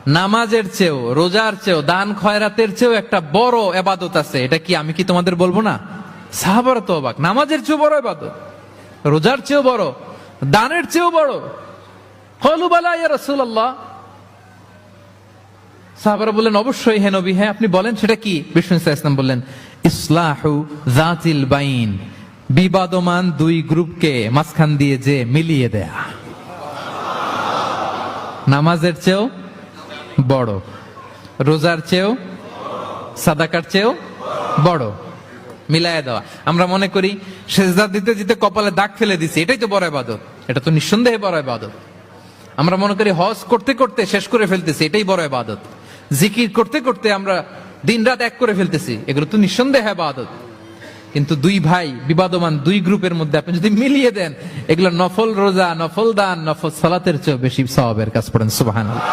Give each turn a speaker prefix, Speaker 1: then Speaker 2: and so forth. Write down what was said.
Speaker 1: নামাজের চেয়েও, রোজার চেয়েও, দান খয়রাতের চেয়েও একটা বড় ইবাদত আছে। এটা কি আমি কি তোমাদের বলবো না? সাহাবারা তো অবাক, নামাজের চেয়েও বড় ইবাদত, রোজার চেয়েও বড়, দানের চেয়েও বড়। ক্বালু বালা ইয়া রাসূলুল্লাহ। সাহাবারা বললেন অবশ্যই হে নবী, হ্যাঁ আপনি বলেন সেটা কি? বিষ্ণু সাল্লাল্লাহু আলাইহি ওয়াসাল্লাম বললেন ইসলাহু যাতিল বাইন, বিবাদমান দুই গ্রুপকে মাঝখান দিয়ে যে মিলিয়ে দেয়া। নামাজের চেয়েও বড়, রোজার চেয়েও, সাদাকার চেয়েও বড়, মিলায়া দেওয়া। আমরা মনে করি সেজদা দিতে দিতে কপালে দাগ ফেলে দিছি, এটাই তো বড় ইবাদত। এটা তো নিঃসন্দেহে বড় ইবাদত। আমরা মনে করি হজ করতে করতে শেষ করে ফেলতেছি, এটাই বড় ইবাদত। জিকির করতে করতে আমরা দিনরাত এক করে ফেলতেছি, এগুলো তো নিঃসন্দেহে ইবাদত। কিন্তু দুই ভাই বিবাদমান দুই গ্রুপের মধ্যে আপনি যদি মিলিয়ে দেন, এগুলো নফল রোজা, নফল দান, নফল সালাতের চেয়েও বেশি সওয়াবের কাজ। পড়েন সুবহানাল্লাহ।